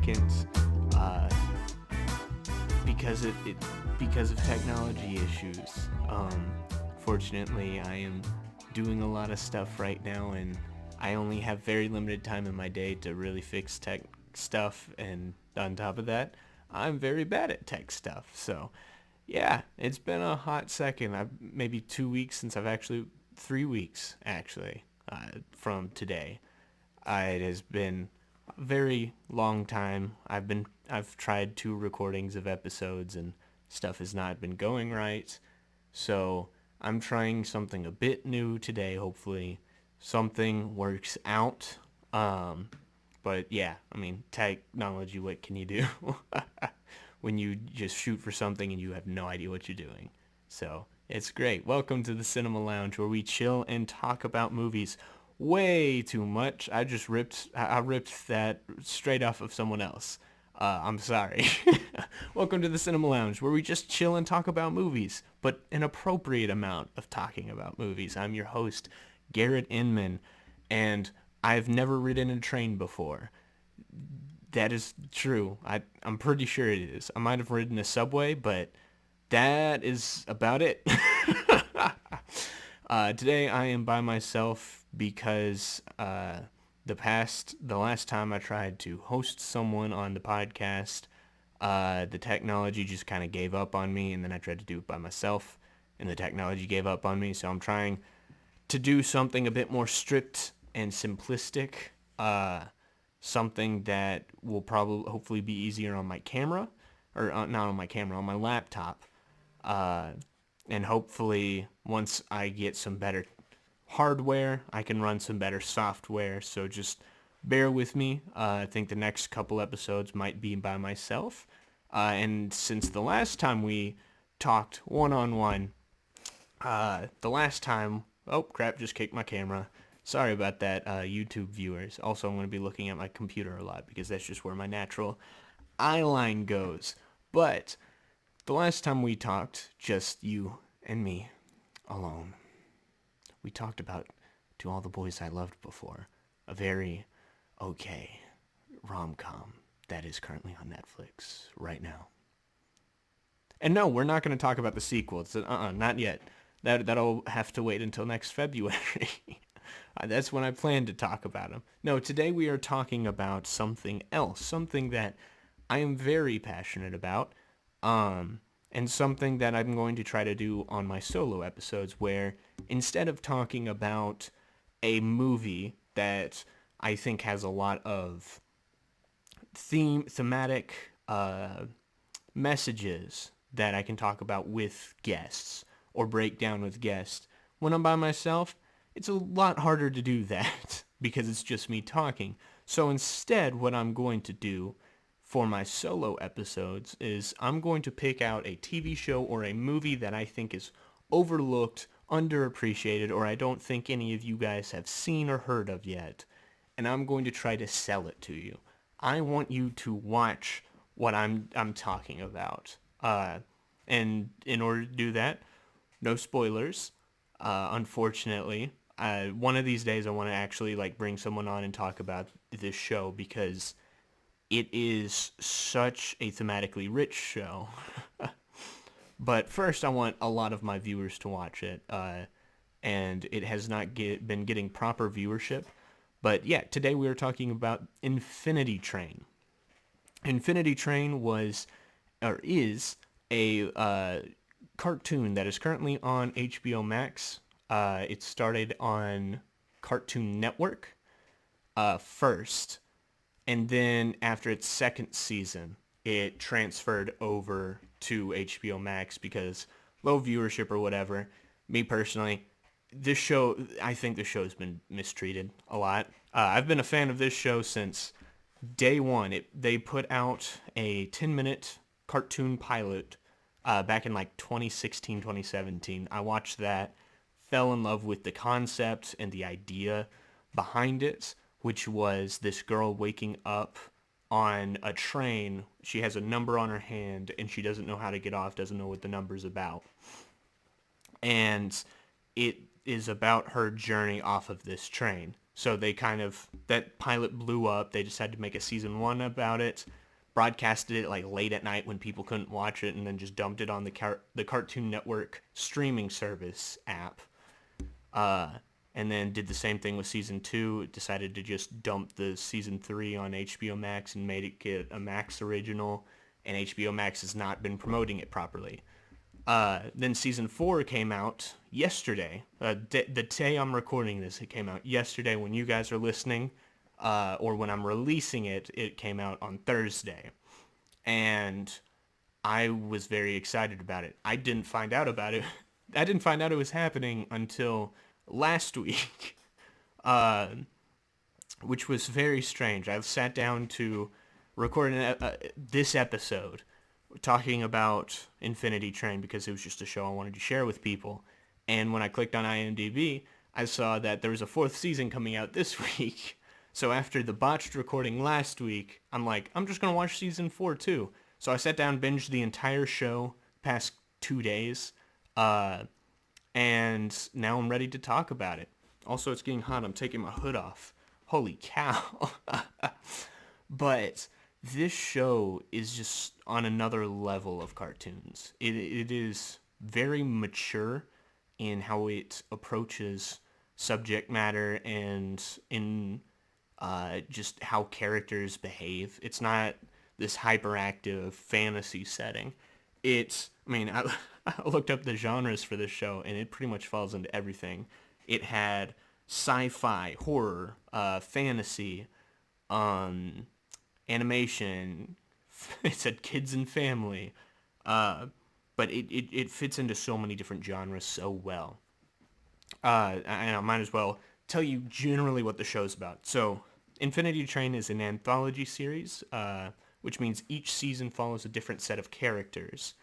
seconds uh, because of technology issues. Fortunately, I am doing a lot of stuff right now, and I only have very limited time in my day to really fix tech stuff, and on top of that, I'm very bad at tech stuff. So, yeah, it's been a hot second. Maybe 2 weeks since 3 weeks actually, from today. It has been a very long time. I've tried 2 recordings of episodes and stuff has not been going right. So I'm trying something a bit new today. Hopefully something works out. But yeah, I mean, technology, what can you do when you just shoot for something and you have no idea what you're doing? So it's great. Welcome to the Cinema Lounge, where we chill and talk about movies. Way too much. I ripped that straight off of someone else. I'm sorry. Welcome to the Cinema Lounge, where we just chill and talk about movies, but an appropriate amount of talking about movies. I'm your host, Garrett Inman, and I've never ridden a train before. That is true. I'm pretty sure it is. I might have ridden a subway, but that is about it. Today I am by myself because the last time I tried to host someone on the podcast, the technology just kind of gave up on me, and then I tried to do it by myself, and the technology gave up on me. So I'm trying to do something a bit more strict and simplistic, something that will probably hopefully be easier on my camera, or not on my camera, on my laptop. And hopefully once I get some better hardware, I can run some better software. So just bear with me. I think the next couple episodes might be by myself. And since the last time we talked one-on-one, the last time, oh crap, just kicked my camera. Sorry about that, YouTube viewers. Also, I'm going to be looking at my computer a lot because that's just where my natural eye line goes. But the last time we talked, just you and me alone, we talked about To All the Boys I Loved Before, a very okay rom-com that is currently on Netflix right now. And no, we're not going to talk about the sequel. It's not yet. That'll have to wait until next February. That's when I plan to talk about them. No, today we are talking about something else, something that I am very passionate about, and something that I'm going to try to do on my solo episodes, where instead of talking about a movie that I think has a lot of thematic messages that I can talk about with guests or break down with guests, when I'm by myself, it's a lot harder to do that because it's just me talking. So instead, what I'm going to do for my solo episodes is I'm going to pick out a TV show or a movie that I think is overlooked, underappreciated, or I don't think any of you guys have seen or heard of yet, and I'm going to try to sell it to you. I want you to watch what I'm talking about. And in order to do that, no spoilers, unfortunately. One of these days I want to actually bring someone on and talk about this show because it is such a thematically rich show. But first I want a lot of my viewers to watch it, and it has not been getting proper viewership. But yeah, today we are talking about Infinity Train. Infinity Train is a cartoon that is currently on HBO Max. It started on Cartoon Network first, and then after its second season, it transferred over to HBO Max because low viewership or whatever. Me personally, I think this show has been mistreated a lot. I've been a fan of this show since day one. They put out a 10-minute cartoon pilot back in 2016, 2017. I watched that, fell in love with the concept and the idea behind it, which was this girl waking up on a train. She has a number on her hand and she doesn't know how to get off, doesn't know what the number's about. And it is about her journey off of this train. So that pilot blew up. They decided to make a season 1 about it, broadcasted it like late at night when people couldn't watch it, and then just dumped it on the Cartoon Network streaming service app. And then did the same thing with season 2. Decided to just dump the season 3 on HBO Max and made it get a Max original, and HBO Max has not been promoting it properly. Then season 4 came out yesterday. The day I'm recording this, it came out yesterday when you guys are listening, or when I'm releasing it, it came out on Thursday. And I was very excited about it. I didn't find out about it. I didn't find out it was happening until last week, which was very strange. I sat down to record this episode talking about Infinity Train because it was just a show I wanted to share with people. And when I clicked on IMDb, I saw that there was a 4th season coming out this week. So after the botched recording last week, I'm like, I'm just going to watch season 4 too. So I sat down, binged the entire show past 2 days, and now I'm ready to talk about it. Also, it's getting hot. I'm taking my hood off. Holy cow. But this show is just on another level of cartoons. It is very mature in how it approaches subject matter and in just how characters behave. It's not this hyperactive fantasy setting. I looked up the genres for this show, and it pretty much falls into everything. It had sci-fi, horror, fantasy, animation. It said kids and family. But it fits into so many different genres so well. I might as well tell you generally what the show's about. So, Infinity Train is an anthology series, which means each season follows a different set of characters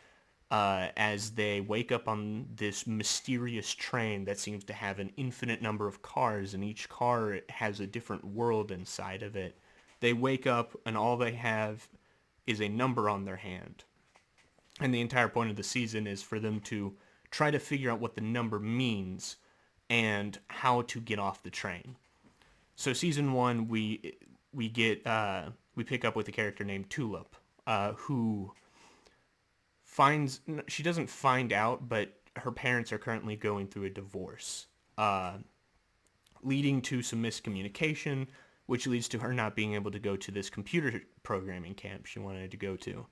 as they wake up on this mysterious train that seems to have an infinite number of cars, and each car has a different world inside of it. They wake up, and all they have is a number on their hand. And the entire point of the season is for them to try to figure out what the number means and how to get off the train. So season 1, we pick up with a character named Tulip, who she doesn't find out, but her parents are currently going through a divorce, leading to some miscommunication, which leads to her not being able to go to this computer programming camp she wanted to go to,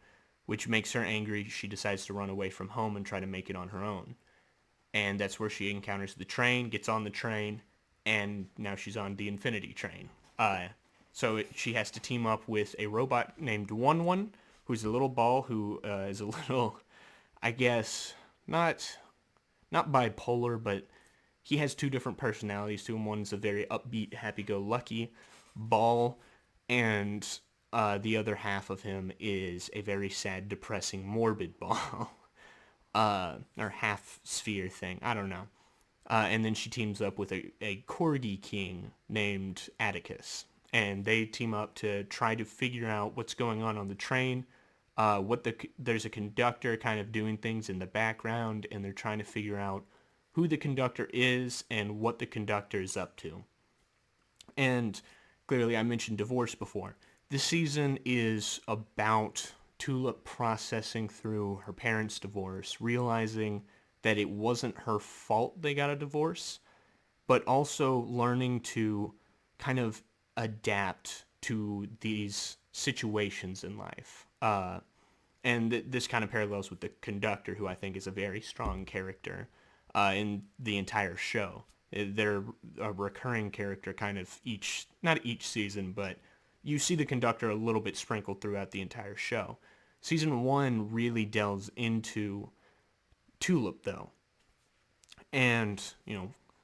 which makes her angry. She decides to run away from home and try to make it on her own. And that's where she encounters the train, gets on the train, and now she's on the Infinity Train. She has to team up with a robot named One-One, who's a little ball who is a little, I guess, not bipolar, but he has 2 different personalities to him. One's a very upbeat, happy-go-lucky ball, and the other half of him is a very sad, depressing, morbid ball. Or half sphere thing. I don't know. And then she teams up with a Corgi King named Atticus. And they team up to try to figure out what's going on the train. There's a conductor kind of doing things in the background, and they're trying to figure out who the conductor is and what the conductor is up to. And clearly I mentioned divorce before. This season is about Tulip processing through her parents' divorce, realizing that it wasn't her fault they got a divorce, but also learning to kind of adapt to these situations in life. And this kind of parallels with the conductor, who I think is a very strong character in the entire show. They're a recurring character kind of not each season, but you see the conductor a little bit sprinkled throughout the entire show. Season 1 really delves into Tulip, though. And,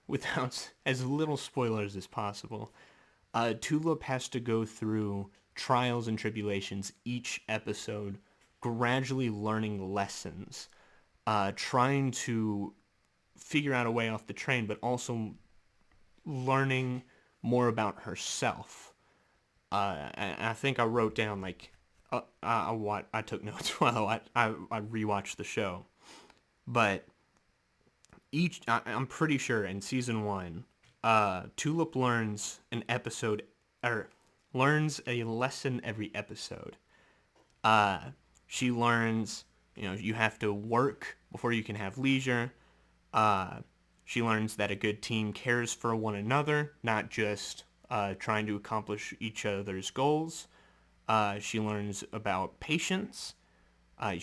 without as little spoilers as possible, Tulip has to go through trials and tribulations each episode, gradually learning lessons, trying to figure out a way off the train, but also learning more about herself. I think I wrote down, I took notes while I rewatched the show. But I'm pretty sure in season 1, Tulip learns a lesson every episode. She learns, you have to work before you can have leisure. Uh, she learns that a good team cares for one another, not just trying to accomplish each other's goals. She learns about patience.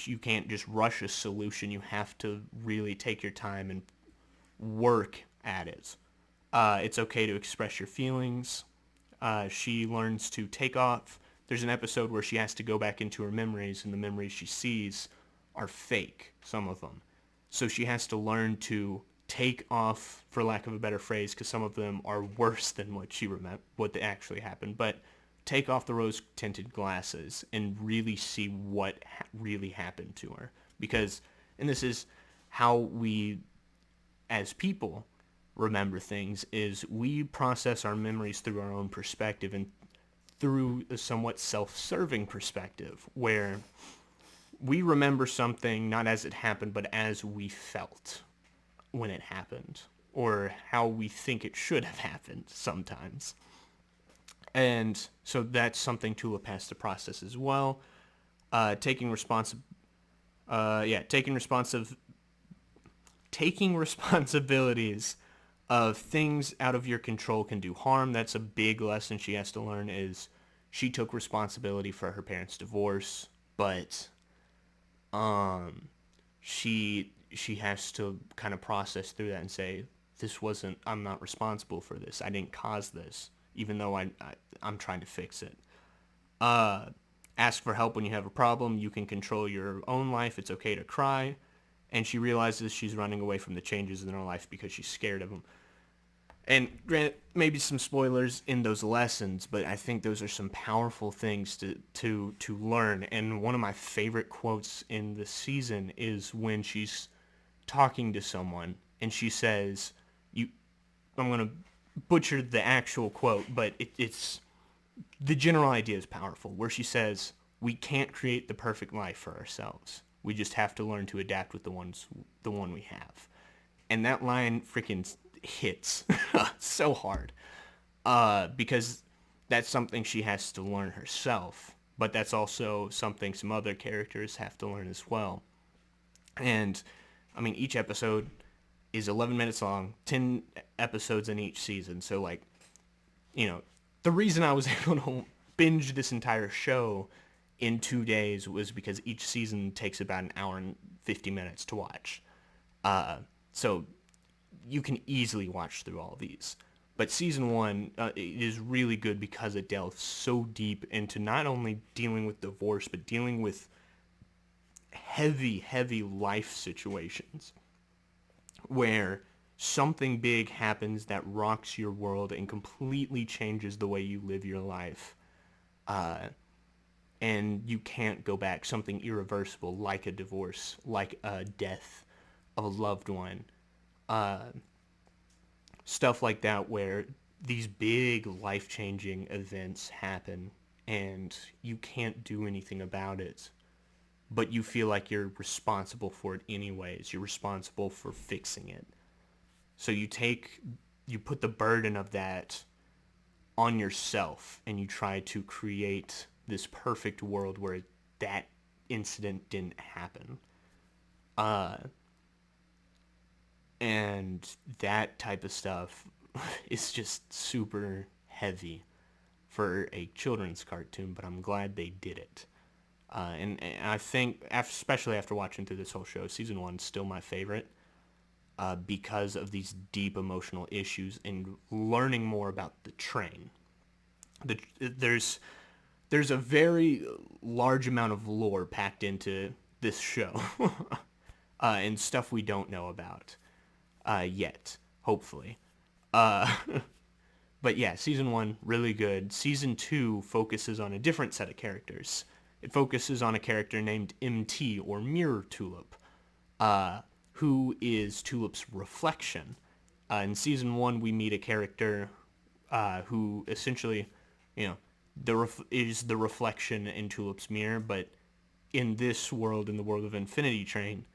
You can't just rush a solution. You have to really take your time and work at it. It's okay to express your feelings. She learns to take off. There's an episode where she has to go back into her memories, and the memories she sees are fake, some of them. So she has to learn to take off, for lack of a better phrase, because some of them are worse than what actually happened. But take off the rose-tinted glasses and really see what really happened to her. And this is how we, as people, remember things, is we process our memories through our own perspective and through a somewhat self-serving perspective, where we remember something not as it happened, but as we felt when it happened, or how we think it should have happened sometimes. And so that's something Tulip has to process as well. Taking responsibilities of things out of your control can do harm. That's a big lesson she has to learn. Is she took responsibility for her parents' divorce, but she has to kind of process through that and say, I'm not responsible for this. I didn't cause this, even though I'm trying to fix it. Ask for help when you have a problem. You can control your own life. It's okay to cry. And she realizes she's running away from the changes in her life because she's scared of them. And granted, maybe some spoilers in those lessons, but I think those are some powerful things to learn. And one of my favorite quotes in the season is when she's talking to someone and she says, I'm going to butcher the actual quote, but it's the general idea is powerful, where she says, we can't create the perfect life for ourselves. We just have to learn to adapt with the one we have. And that line freaking hits so hard, because that's something she has to learn herself, but that's also something some other characters have to learn as well. And I mean, each episode is 11 minutes long, 10 episodes in each season. So the reason I was able to binge this entire show in 2 days was because each season takes about an hour and 50 minutes to watch. So you can easily watch through all these. But season 1 is really good because it delves so deep into not only dealing with divorce, but dealing with heavy, heavy life situations where something big happens that rocks your world and completely changes the way you live your life. And you can't go back. Something irreversible, like a divorce, like a death of a loved one. Stuff like that, where these big life-changing events happen and you can't do anything about it, but you feel like you're responsible for it anyways. You're responsible for fixing it. So you put the burden of that on yourself, and you try to create this perfect world where that incident didn't happen. And that type of stuff is just super heavy for a children's cartoon, but I'm glad they did it. And I think, especially after watching through this whole show, season 1's still my favorite, because of these deep emotional issues and learning more about the train. There's a very large amount of lore packed into this show, and stuff we don't know about yet, hopefully. But yeah, season 1, really good. Season 2 focuses on a different set of characters. It focuses on a character named MT, or Mirror Tulip, who is Tulip's reflection. In season 1, we meet a character who essentially, is the reflection in Tulip's mirror, but in this world, in the world of Infinity Train,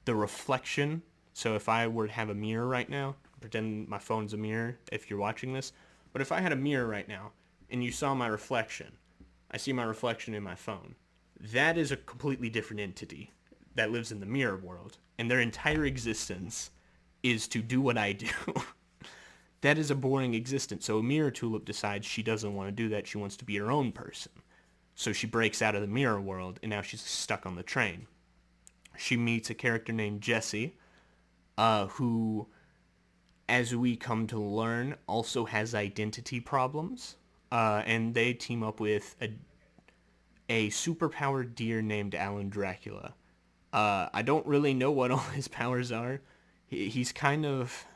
the reflection, so if I were to have a mirror right now, pretend my phone's a mirror if you're watching this, but if I had a mirror right now and you saw my reflection, I see my reflection in my phone. That is a completely different entity that lives in the mirror world, and their entire existence is to do what I do. That is a boring existence. So Mirror Tulip decides she doesn't want to do that. She wants to be her own person. So she breaks out of the mirror world, and now she's stuck on the train. She meets a character named Jesse, who, as we come to learn, also has identity problems. And they team up with a superpowered deer named Alan Dracula. I don't really know what all his powers are. He's kind of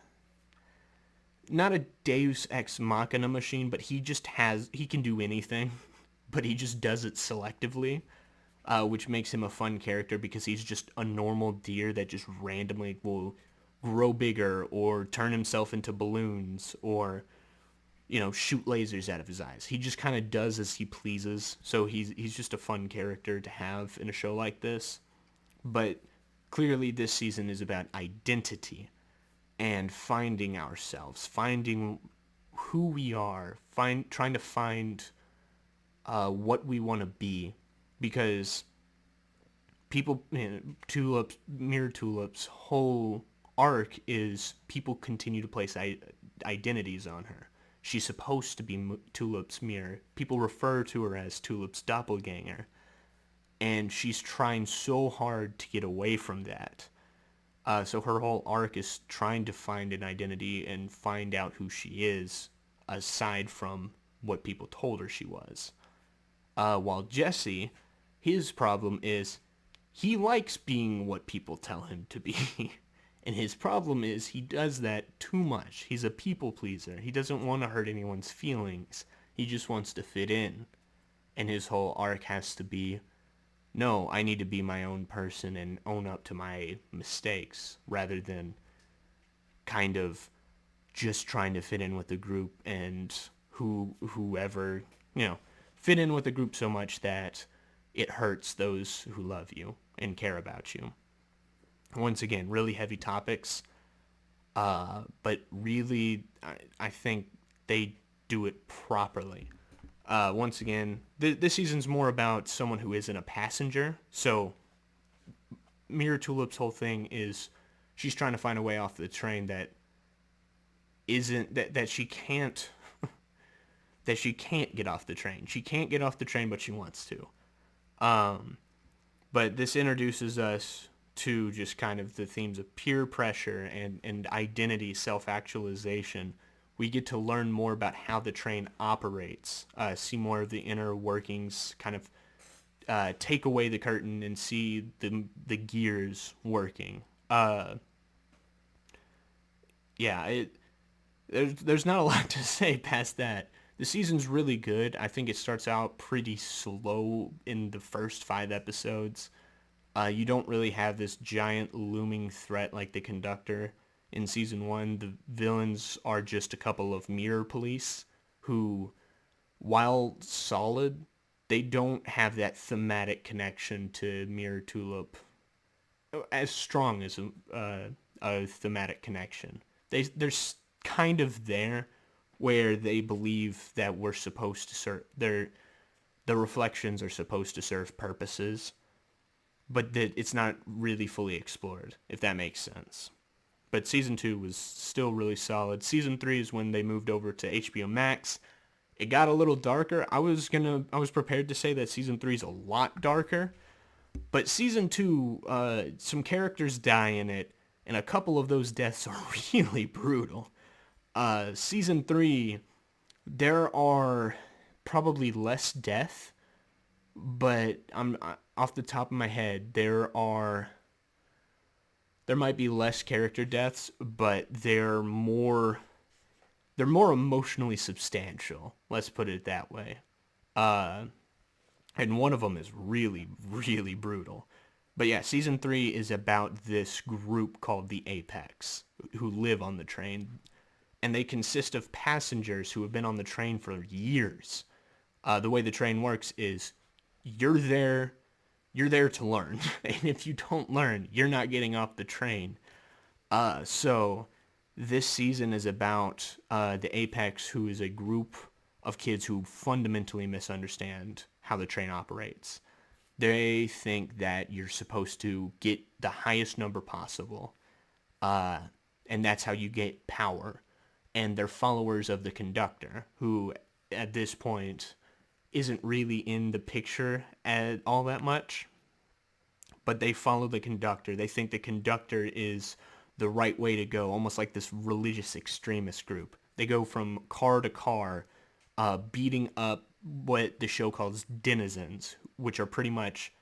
not a Deus Ex Machina machine, but he can do anything, but he just does it selectively, which makes him a fun character because he's just a normal deer that just randomly will grow bigger or turn himself into balloons or, shoot lasers out of his eyes. He just kind of does as he pleases, so he's just a fun character to have in a show like this. But clearly this season is about identity and finding ourselves, finding who we are, trying to find what we want to be, because Mirror Tulip's whole arc is people continue to place identities on her. She's supposed to be Tulip's mirror. People refer to her as Tulip's doppelganger, and she's trying so hard to get away from that. So her whole arc is trying to find an identity and find out who she is, aside from what people told her she was. While Jesse, his problem is he likes being what people tell him to be. And his problem is he does that too much. He's a people pleaser. He doesn't want to hurt anyone's feelings. He just wants to fit in. And his whole arc has to be, no, I need to be my own person and own up to my mistakes rather than kind of just trying to fit in with the group and whoever, fit in with the group so much that it hurts those who love you and care about you. Once again, really heavy topics, but really, I think they do it properly. Once again, this season's more about someone who isn't a passenger. So Mirror Tulip's whole thing is she's trying to find a way off the train that isn't that she can't that she can't get off the train. She can't get off the train, but she wants to. But this introduces us to just kind of the themes of peer pressure and identity, self-actualization. We get to learn more about how the train operates, see more of the inner workings, kind of take away the curtain and see the gears working. There's not a lot to say past that. The season's really good. I think it starts out pretty slow in the first 5 episodes. You don't really have this giant looming threat like the Conductor. In season 1, the villains are just a couple of mirror police who, while solid, they don't have that thematic connection to Mirror Tulip as strong as a thematic connection. They're kind of there where they believe that we're supposed to serve, the reflections are supposed to serve purposes, but that it's not really fully explored, if that makes sense. But season 2 was still really solid. Season 3 is when they moved over to HBO Max. It got a little darker. I was prepared to say that season 3 is a lot darker, but season 2, some characters die in it, and a couple of those deaths are really brutal. Season 3, there are probably less death, but I'm off the top of my head, there might be less character deaths, but they're more emotionally substantial. Let's put it that way. And one of them is really, really brutal. But yeah, season 3 is about this group called the Apex, who live on the train. And they consist of passengers who have been on the train for years. The way the train works is you're there to learn. And if you don't learn, you're not getting off the train. So This season is about the Apex, who is a group of kids who fundamentally misunderstand how the train operates. They think that you're supposed to get the highest number possible, uh, and that's how you get power. And they're followers of the conductor, who at this point isn't really in the picture at all that much, but they follow the conductor. They think the conductor is the right way to go, almost like this religious extremist group. They go from car to car, beating up what the show calls denizens, which are pretty much,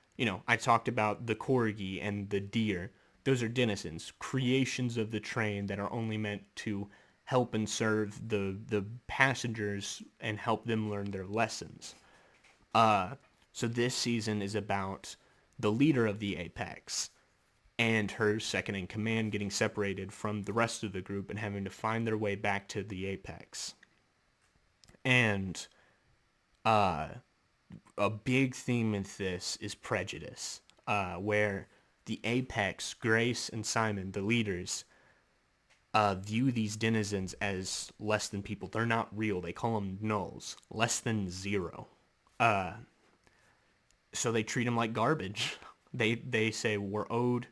I talked about the corgi and the deer. Those are denizens, creations of the train that are only meant to help and serve the passengers and help them learn their lessons. Uh, so this season is about the leader of the Apex and her second in command getting separated from the rest of the group and having to find their way back to the Apex. And uh, a big theme in this is prejudice, where the Apex, Grace and Simon, the leaders, view these denizens as less than people. They're not real. They call them nulls, less than zero. Uh, so they treat them like garbage. They say we're owed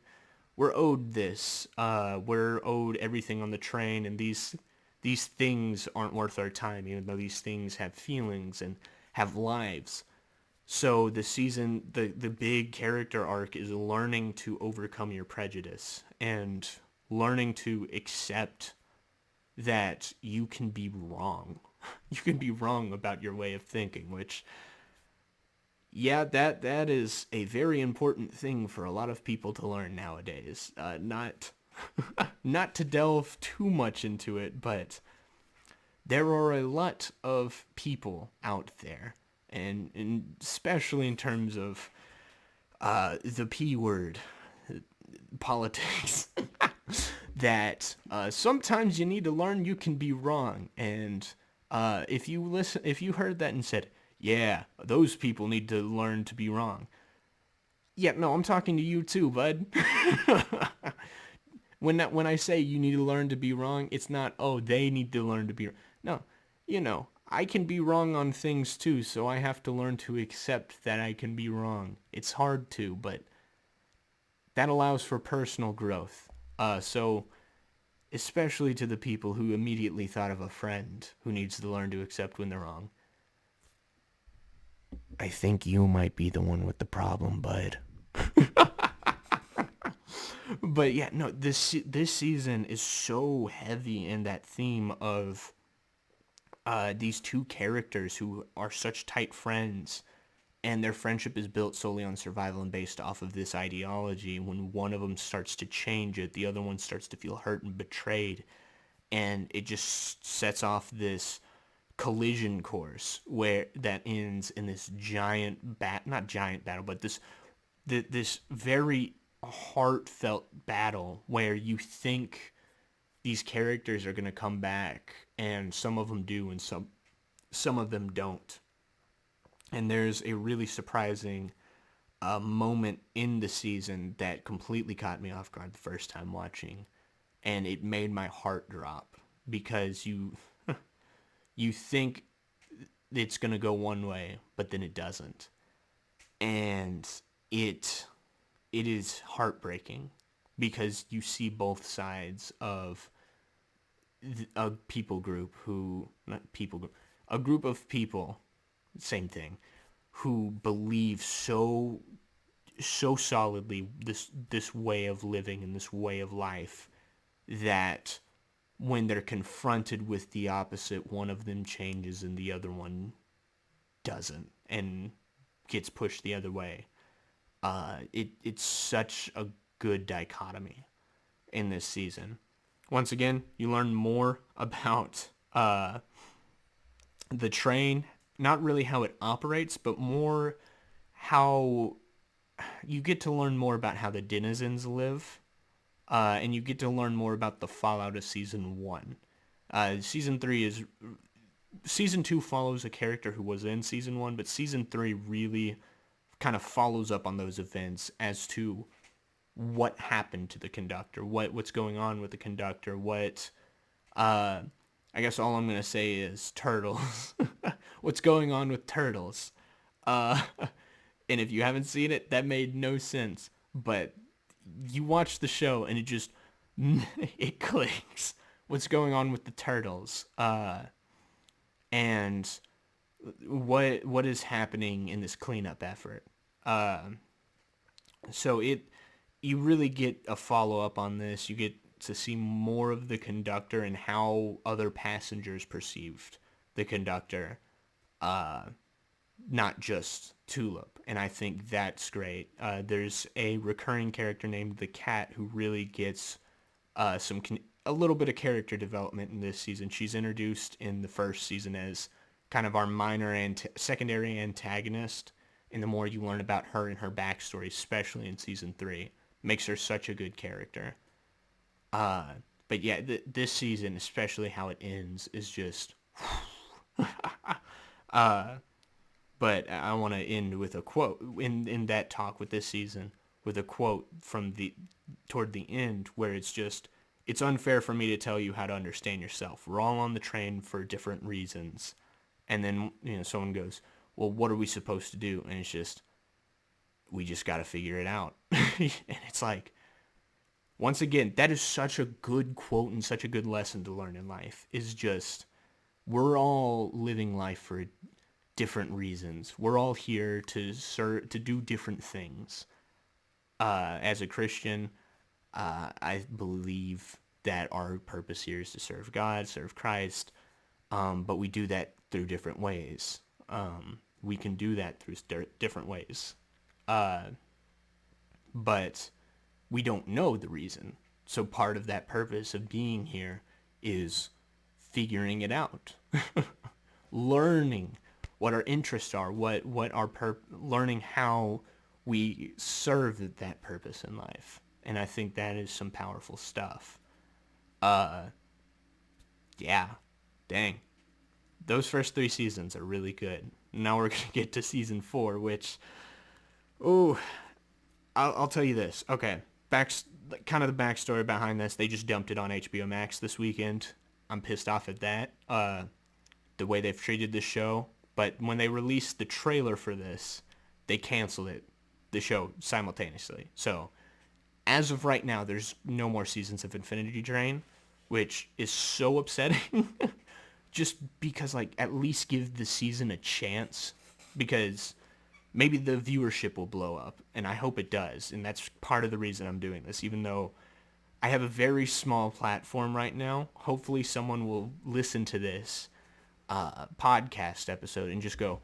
this. We're owed everything on the train, and these things aren't worth our time, even though these things have feelings and have lives. So the big character arc is learning to overcome your prejudice and learning to accept that you can be wrong. You can be wrong about your way of thinking, which, yeah, that is a very important thing for a lot of people to learn nowadays. Not to delve too much into it, but there are a lot of people out there, and especially in terms of the P word, politics, that sometimes you need to learn you can be wrong. And if you heard that and said, yeah, those people need to learn to be wrong. Yeah, no, I'm talking to you too, bud. When I say you need to learn to be wrong, it's not, oh, they need to learn to be wrong. No, I can be wrong on things too, so I have to learn to accept that I can be wrong. It's hard to, but that allows for personal growth. So especially to the people who immediately thought of a friend who needs to learn to accept when they're wrong. I think you might be the one with the problem, bud. But yeah, no, this season is so heavy in that theme of these two characters who are such tight friends, and their friendship is built solely on survival and based off of this ideology. When one of them starts to change it, the other one starts to feel hurt and betrayed, and it just sets off this collision course where that ends in this not giant battle, but this very heartfelt battle where you think these characters are going to come back, and some of them do and some of them don't. And there's a really surprising moment in the season that completely caught me off guard the first time watching, and it made my heart drop because you think it's going to go one way, but then it doesn't. And it is heartbreaking because you see both sides of a people group who, not people group, a group of people, same thing, who believe so solidly this way of living and this way of life that when they're confronted with the opposite, one of them changes and the other one doesn't and gets pushed the other way. It's such a good dichotomy in this season. Once again, you learn more about the train, not really how it operates, but more how you get to learn more about how the denizens live, and you get to learn more about the fallout of season 1. Season 2 follows a character who was in season 1, but season 3 really kind of follows up on those events as to what happened to the conductor, what's going on with the conductor, what Uh, I guess all I'm going to say is turtles. What's going on with turtles? Uh, and if you haven't seen it, that made no sense. But you watch the show and it just, it clicks. What's going on with the turtles? And what is happening in this cleanup effort? Uh, so you really get a follow up on this. You get to see more of the conductor and how other passengers perceived the conductor, uh, not just Tulip. And I think that's great. There's a recurring character named the Cat who really gets a little bit of character development in this season. She's introduced in the first season as kind of our minor and secondary antagonist, and the more you learn about her and her backstory, especially in season 3, makes her such a good character. Uh, but yeah, this season, especially how it ends, is just. uh, but I want to end with a quote in that talk with this season, with a quote from the toward the end where it's just, it's unfair for me to tell you how to understand yourself. We're all on the train for different reasons. And then, someone goes, well, what are we supposed to do? And it's just, we just got to figure it out. And it's like, once again, that is such a good quote and such a good lesson to learn in life, is just, we're all living life for different reasons. We're all here to do different things. As a Christian, I believe that our purpose here is to serve God, serve Christ, but we do that through different ways. We can do that through different ways. Uh, but we don't know the reason. So part of that purpose of being here is figuring it out. Learning what our interests are, what our learning how we serve that purpose in life. And I think that is some powerful stuff. Uh, yeah, dang. Those first 3 seasons are really good. Now we're going to get to season 4, which, oh, I'll tell you this. Okay, kind of the backstory behind this. They just dumped it on HBO Max this weekend. I'm pissed off at that. The way they've treated this show. But when they released the trailer for this, they canceled the show simultaneously. So as of right now, there's no more seasons of Infinity Train, which is so upsetting. Just because, like, at least give the season a chance, because maybe the viewership will blow up, and I hope it does. And that's part of the reason I'm doing this, even though I have a very small platform right now. Hopefully someone will listen to this podcast episode and just go,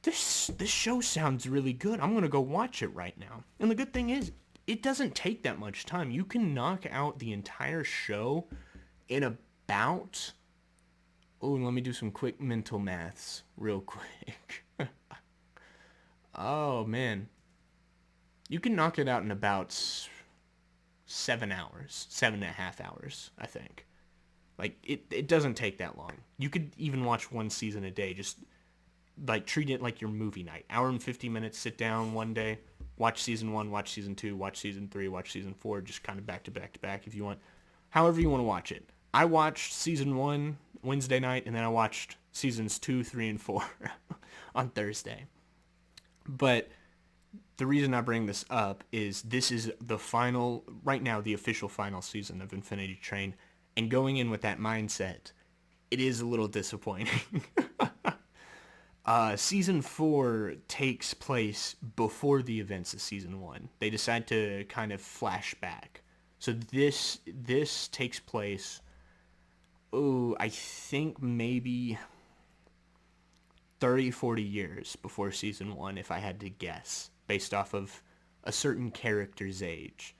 this show sounds really good. I'm going to go watch it right now. And the good thing is, it doesn't take that much time. You can knock out the entire show in about... Oh, let me do some quick mental maths real quick. Oh, man. You can knock it out in about 7 hours. 7.5 hours, I think. Like, it doesn't take that long. You could even watch one season a day. Just, like, treat it like your movie night. Hour and 50 minutes, sit down one day, watch season 1, watch season 2, watch season 3, watch season 4, just kind of back to back to back if you want. However you want to watch it. I watched season 1 Wednesday night, and then I watched seasons 2, 3, and 4 on Thursday. But the reason I bring this up is this is the final, right now, the official final season of Infinity Train. And going in with that mindset, it is a little disappointing. Season 4 takes place before the events of season 1. They decide to kind of flash back. So this takes place, I think maybe 30, 40 years before season 1, if I had to guess, based off of a certain character's age.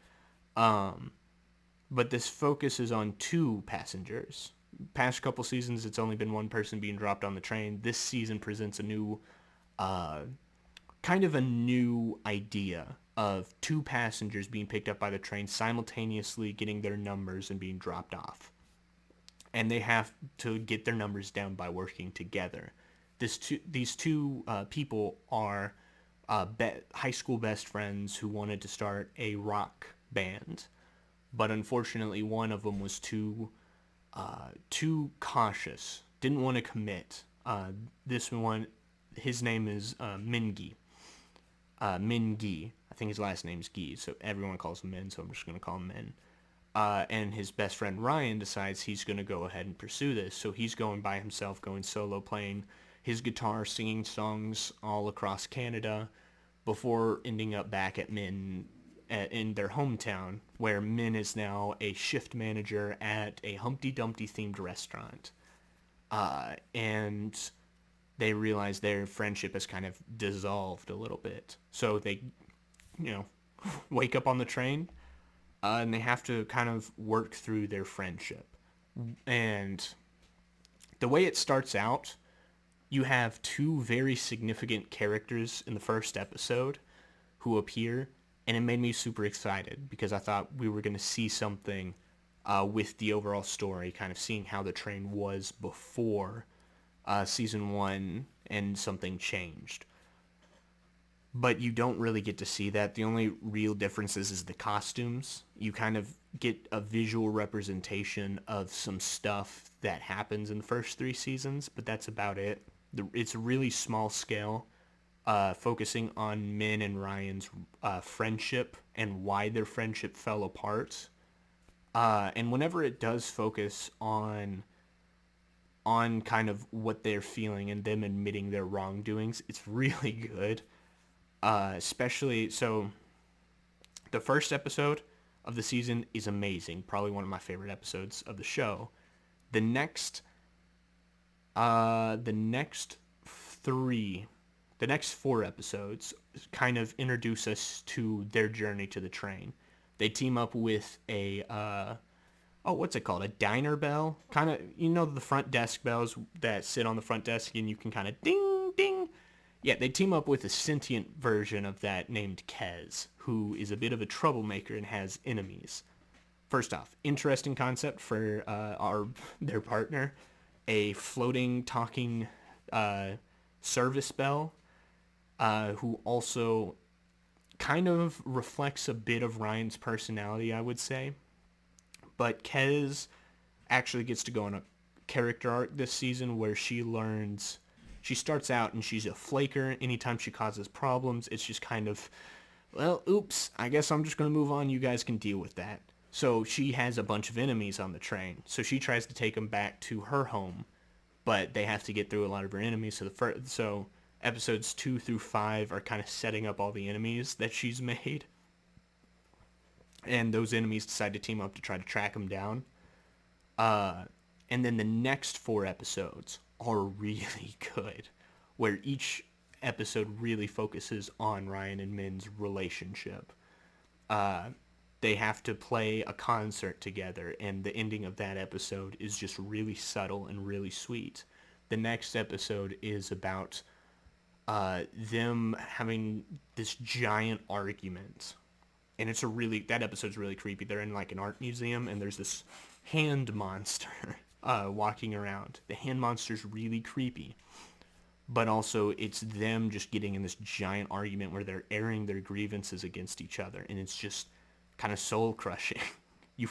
But this focuses on 2 passengers. Past couple seasons, it's only been one person being dropped on the train. This season presents a new, kind of a new idea of 2 passengers being picked up by the train, simultaneously getting their numbers and being dropped off. And they have to get their numbers down by working together. These two people are high school best friends who wanted to start a rock band. But unfortunately, one of them was too too cautious, didn't want to commit. This one, his name is Min-gi. Min-gi. I think his last name's Gi, so everyone calls him Min, so I'm just going to call him Min. And his best friend Ryan decides he's going to go ahead and pursue this. So he's going by himself, going solo, playing his guitar, singing songs all across Canada before ending up back at Min in their hometown, where Min is now a shift manager at a Humpty Dumpty themed restaurant. And they realize their friendship has kind of dissolved a little bit. So they, wake up on the train, and they have to kind of work through their friendship. And the way it starts out, you have two very significant characters in the first episode who appear, and it made me super excited because I thought we were going to see something with the overall story, kind of seeing how the train was before season 1 and something changed. But you don't really get to see that. The only real differences is the costumes. You kind of get a visual representation of some stuff that happens in the first 3 seasons, but that's about it. It's really small scale, focusing on Min and Ryan's friendship and why their friendship fell apart. And whenever it does focus on kind of what they're feeling and them admitting their wrongdoings, it's really good. Especially, so the first episode of the season is amazing. Probably one of my favorite episodes of the show. The next 4 episodes kind of introduce us to their journey to the train. They team up with what's it called? A diner bell? Kind of, the front desk bells that sit on the front desk and you can kind of ding, ding. Yeah, they team up with a sentient version of that named Kez, who is a bit of a troublemaker and has enemies. First off, interesting concept for their partner, a floating, talking service bell, who also kind of reflects a bit of Ryan's personality, I would say. But Kez actually gets to go on a character arc this season where she starts out and she's a flaker. Anytime she causes problems, it's just kind of, well, oops, I guess I'm just going to move on. You guys can deal with that. So she has a bunch of enemies on the train. So she tries to take them back to her home, but they have to get through a lot of her enemies. So episodes 2 through 5 are kind of setting up all the enemies that she's made. And those enemies decide to team up to try to track them down. And then the next 4 episodes are really good, where each episode really focuses on Ryan and Min's relationship. They have to play a concert together, and the ending of that episode is just really subtle and really sweet. The next episode is about them having this giant argument, and that episode's really creepy. They're in like an art museum, and there's this hand monster walking around. The hand monster's really creepy, but also it's them just getting in this giant argument where they're airing their grievances against each other, and it's just kind of soul crushing. You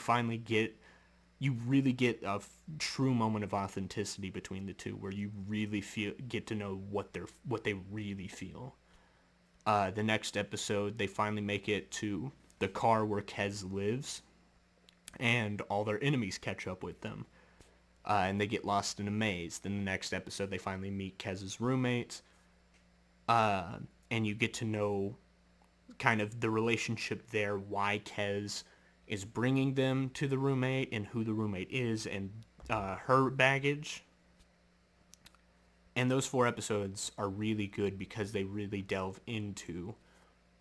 really get a true moment of authenticity between the two, where you really get to know what they really feel. The next episode, they finally make it to the car where Kez lives, and all their enemies catch up with them. And they get lost in a maze. Then the next episode, they finally meet Kez's roommate. And you get to know kind of the relationship there, why Kez is bringing them to the roommate, and who the roommate is, and her baggage. And those 4 episodes are really good because they really delve into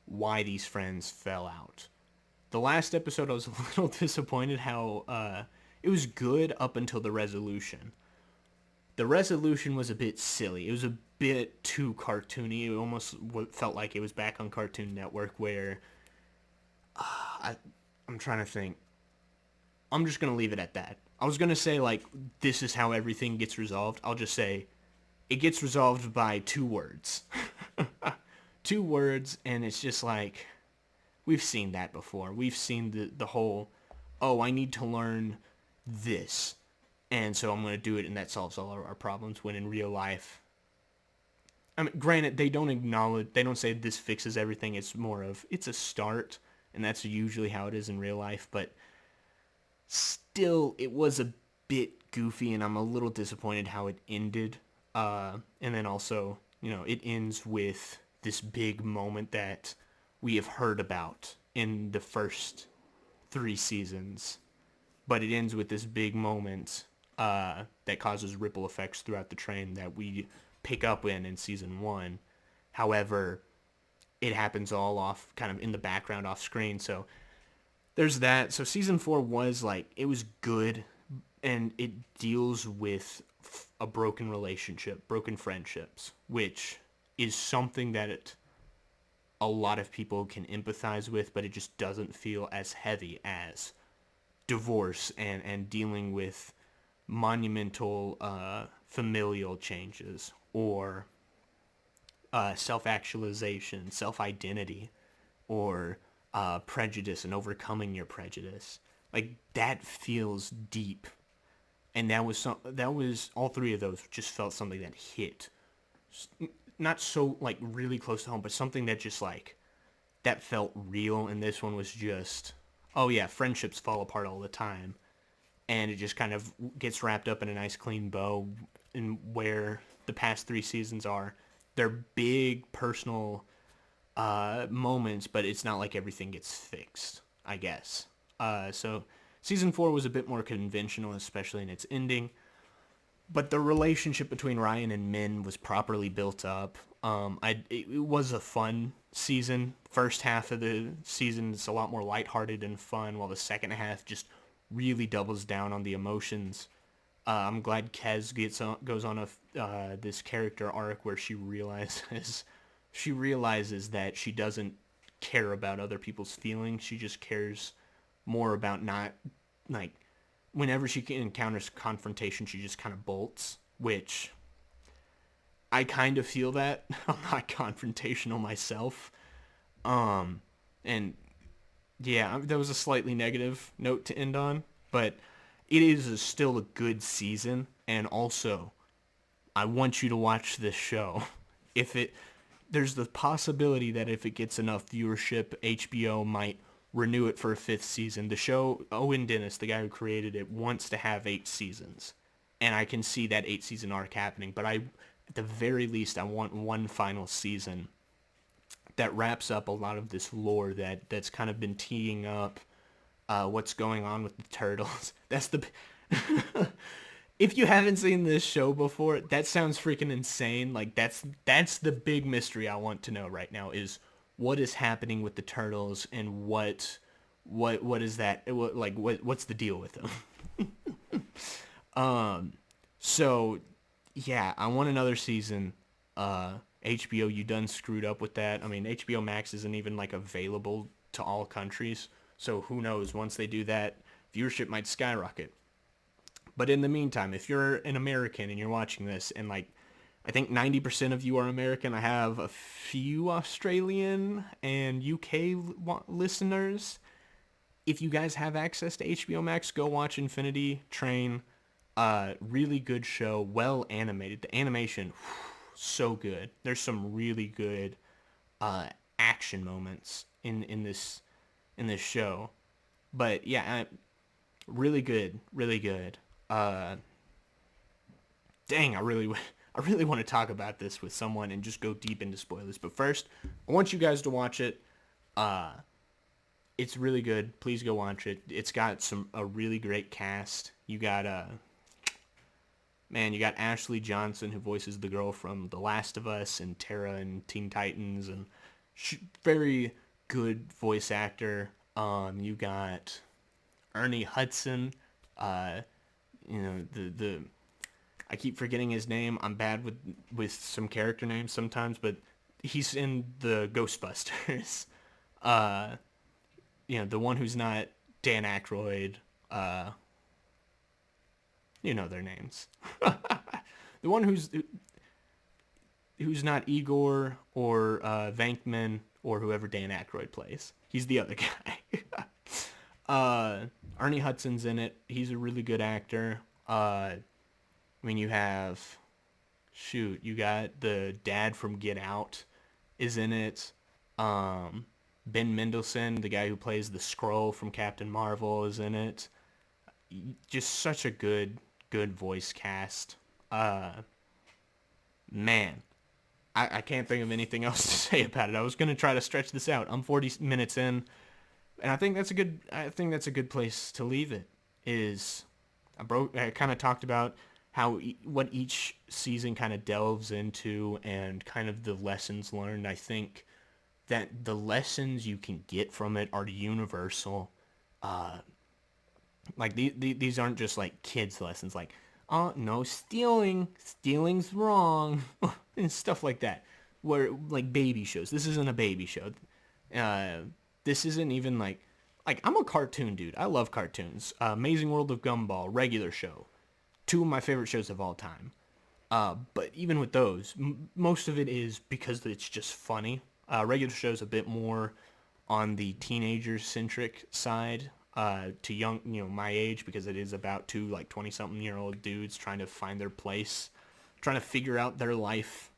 why these friends fell out. The last episode, I was a little disappointed how it was good up until the resolution. The resolution was a bit silly. It was a bit too cartoony. It almost felt like it was back on Cartoon Network, where I'm trying to think. I'm just going to leave it at that. I was going to say, like, this is how everything gets resolved. I'll just say it gets resolved by 2 words. 2 words, and it's just like, we've seen that before. We've seen the whole, I need to learn this. and so I'm going to do it, and that solves all our problems. When in real life, I mean, granted, they don't say this fixes everything. It's more of, it's a start, and that's usually how it is in real life. But still, it was a bit goofy, and I'm a little disappointed how it ended. And then also, it ends with this big moment that we have heard about in the first 3 seasons, but it ends with this big moment that causes ripple effects throughout the train that we pick up in season 1. However, it happens all off kind of in the background off screen. So there's that. So season 4 was like, it was good, and it deals with a broken relationship, broken friendships, which is something that a lot of people can empathize with, but it just doesn't feel as heavy as divorce and dealing with monumental familial changes, or self-actualization, self-identity, or prejudice and overcoming your prejudice. Like, that feels deep, and that was all 3 of those just felt something that hit, not so like really close to home, but something that just like that felt real. And this one was just, oh yeah, friendships fall apart all the time, and it just kind of gets wrapped up in a nice clean bow. And where the past 3 seasons are, they're big personal moments, but it's not like everything gets fixed, I guess. So season 4 was a bit more conventional, especially in its ending, but the relationship between Ryan and Min was properly built up. It was a fun season. First half of the season is a lot more lighthearted and fun, while the second half just really doubles down on the emotions. I'm glad Kez goes on this character arc where she realizes that she doesn't care about other people's feelings. She just cares more about not, like, whenever she encounters confrontation, she just kind of bolts, which I kind of feel that. I'm not confrontational myself. And yeah, that was a slightly negative note to end on, but it is still a good season. And also, I want you to watch this show. There's the possibility that if it gets enough viewership, HBO might renew it for a 5th season. The show, Owen Dennis, the guy who created it, wants to have 8 seasons. And I can see that 8-season arc happening. But at the very least, I want one final season that wraps up a lot of this lore that's kind of been teeing up what's going on with the turtles. That's the... If you haven't seen this show before, that sounds freaking insane. Like, that's the big mystery I want to know right now, is what is happening with the turtles, and what is that, what's the deal with them? So yeah, I want another season. HBO, you done screwed up with that. I mean, HBO Max isn't even like available to all countries, so who knows, once they do that, viewership might skyrocket. But in the meantime, if you're an American and you're watching this, and like, I think 90% of you are American, I have a few Australian and UK listeners. If you guys have access to HBO Max, go watch Infinity Train. Really good show, well animated. The animation, so good. There's some really good action moments in this show. But yeah, really good, really good. Dang, I really want to talk about this with someone and just go deep into spoilers. But first, I want you guys to watch it. It's really good. Please go watch it. It's got a really great cast. You got you got Ashley Johnson, who voices the girl from The Last of Us and Tara and Teen Titans, and very good voice actor. You got Ernie Hudson. The I keep forgetting his name. I'm bad with some character names sometimes, but he's in the Ghostbusters. The one who's not Dan Aykroyd. You know their names. The one who's not Igor or Venkman or whoever Dan Aykroyd plays. He's the other guy. Ernie Hudson's in it. He's a really good actor. I mean, you have, you got the dad from Get Out is in it. Um, Ben Mendelsohn, the guy who plays the Skrull from Captain Marvel, is in it. Just such a good voice cast. Uh, Man, I can't think of anything else to say about it. I was gonna try to stretch this out. I'm 40 minutes in, and I think that's a good place to leave it. Is I kind of talked about what each season kind of delves into and kind of the lessons learned. I think that the lessons you can get from it are universal. Uh, like these aren't just like kids lessons. Like, oh no, stealing's wrong, and stuff like that. Where like baby shows. This isn't a baby show. Uh, this isn't even like I'm a cartoon dude. I love cartoons. Amazing World of Gumball, regular show, two of my favorite shows of all time. But even with those, most of it is because it's just funny. Regular show's a bit more on the teenager-centric side to young, my age, because it is about two like 20-something-year-old dudes trying to find their place, trying to figure out their life.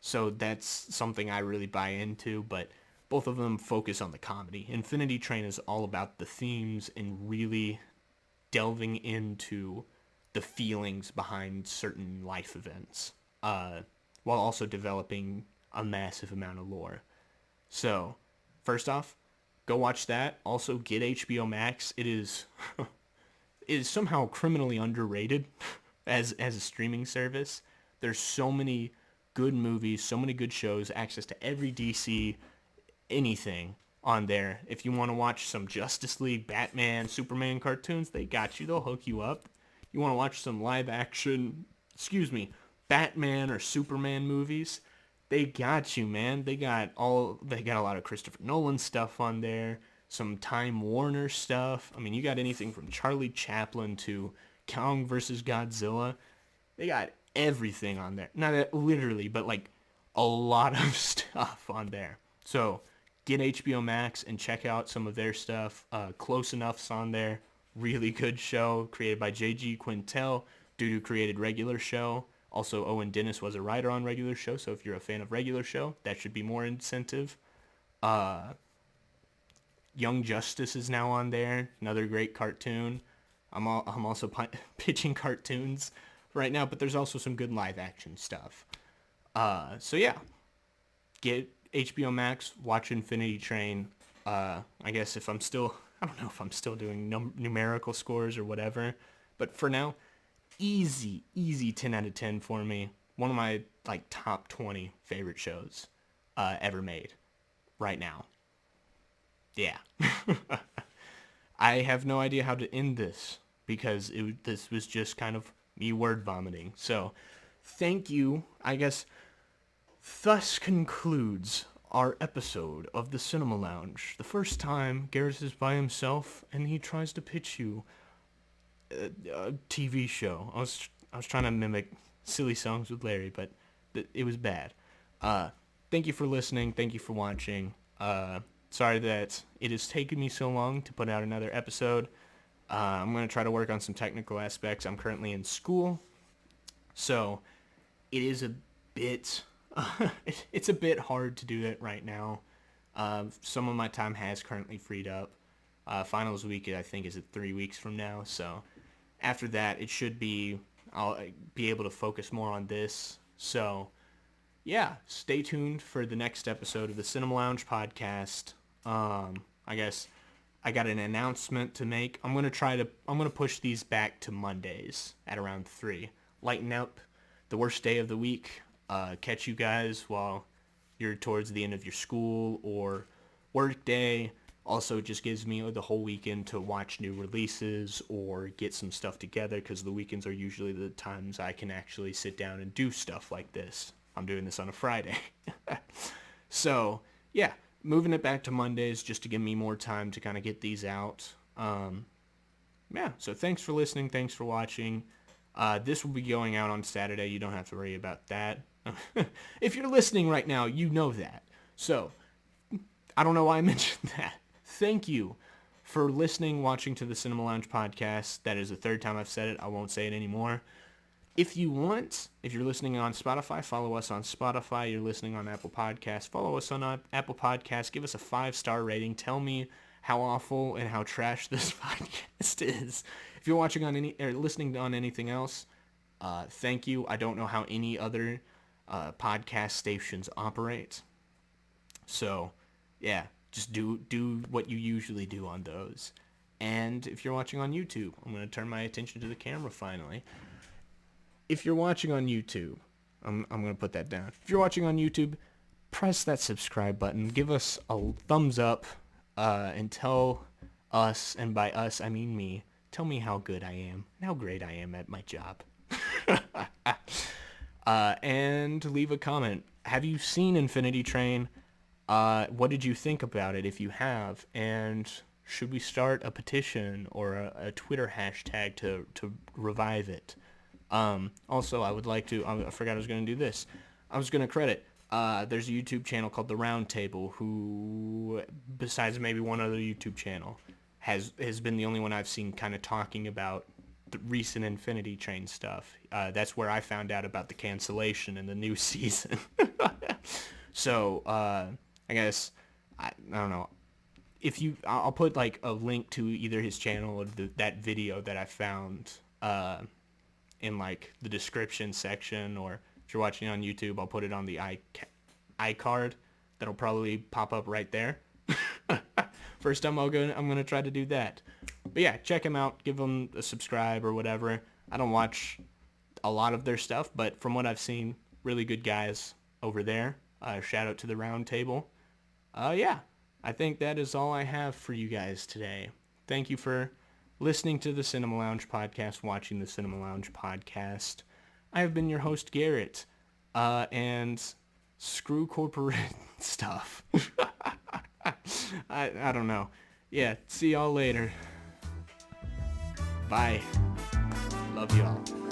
So that's something I really buy into, but both of them focus on the comedy. Infinity Train is all about the themes and really delving into the feelings behind certain life events, while also developing a massive amount of lore. So, first off, go watch that. Also, get HBO Max. It is it is somehow criminally underrated as a streaming service. There's so many good movies, so many good shows, access to every DC anything on there. If you want to watch some Justice League, Batman, Superman cartoons, they got you. They'll hook you up. You want to watch some live action, Batman or Superman movies, they got you, man. They got a lot of Christopher Nolan stuff on there, some Time Warner stuff. I mean, you got anything from Charlie Chaplin to Kong versus Godzilla. They got everything on there. Not literally, but like a lot of stuff on there. So get HBO Max and check out some of their stuff. Close Enough's on there. Really good show created by J.G. Quintel, dude who created Regular Show. Also, Owen Dennis was a writer on Regular Show, so if you're a fan of Regular Show, that should be more incentive. Uh, Young Justice is now on there. Another great cartoon. I'm also pitching cartoons right now, but there's also some good live action stuff. So yeah, get HBO Max, watch Infinity Train. I guess I don't know if I'm still doing numerical scores or whatever, but for now, easy 10 out of 10 for me. One of my like top 20 favorite shows ever made right now. Yeah. I have no idea how to end this because this was just kind of me word vomiting. So, thank you. I guess thus concludes our episode of the Cinema Lounge. The first time Garrett is by himself and he tries to pitch you a TV show. I was trying to mimic Silly Songs with Larry, but it was bad. Thank you for listening. Thank you for watching. Sorry that it has taken me so long to put out another episode. I'm going to try to work on some technical aspects. I'm currently in school, so it is a bit it's a bit hard to do it right now. Some of my time has currently freed up. Finals week, I think, is 3 weeks from now. So after that, I'll be able to focus more on this. So yeah, stay tuned for the next episode of the Cinema Lounge podcast. I guess I got an announcement to make. I'm gonna push these back to Mondays at around 3. Lighten up the worst day of the week. Catch you guys while you're towards the end of your school or work day. Also, it just gives me the whole weekend to watch new releases or get some stuff together because the weekends are usually the times I can actually sit down and do stuff like this. I'm doing this on a Friday. So, yeah, moving it back to Mondays just to give me more time to kind of get these out. Yeah, so thanks for listening. Thanks for watching. This will be going out on Saturday. You don't have to worry about that. If you're listening right now, you know that. So, I don't know why I mentioned that. Thank you for listening, watching to the Cinema Lounge podcast. That is the third time I've said it. I won't say it anymore. If you want, if you're listening on Spotify, follow us on Spotify. You're listening on Apple Podcasts, follow us on Apple Podcasts. Give us a 5-star rating. Tell me how awful and how trash this podcast is. If you're watching on any or listening on anything else, thank you. I don't know how any other podcast stations operate. So, yeah, just do what you usually do on those. And if you're watching on YouTube, I'm going to turn my attention to the camera finally. If you're watching on YouTube, I'm going to put that down. If you're watching on YouTube, press that subscribe button. Give us a thumbs up and tell us, and by us I mean me, tell me how good I am and how great I am at my job. And leave a comment. Have you seen Infinity Train? What did you think about it if you have? And should we start a petition or a Twitter hashtag to revive it? Also, I would like to, I forgot I was going to do this. I was going to credit, there's a YouTube channel called The Round Table who, besides maybe one other YouTube channel, has been the only one I've seen kind of talking about the recent Infinity Train stuff. That's where I found out about the cancellation in the new season. So, I guess, I don't know. I'll put like a link to either his channel or that video that I found, in like the description section, or if you're watching on YouTube, I'll put it on the iCard. That'll probably pop up right there. First time I'm gonna try to do that. But yeah, check him out. Give him a subscribe or whatever. I don't watch a lot of their stuff, but from what I've seen, really good guys over there. Shout out to the Round Table. Yeah, I think that is all I have for you guys today. Thank you for listening to the Cinema Lounge podcast, watching the Cinema Lounge podcast. I have been your host, Garrett, and screw corporate stuff. I don't know. Yeah, see y'all later. Bye. Love y'all.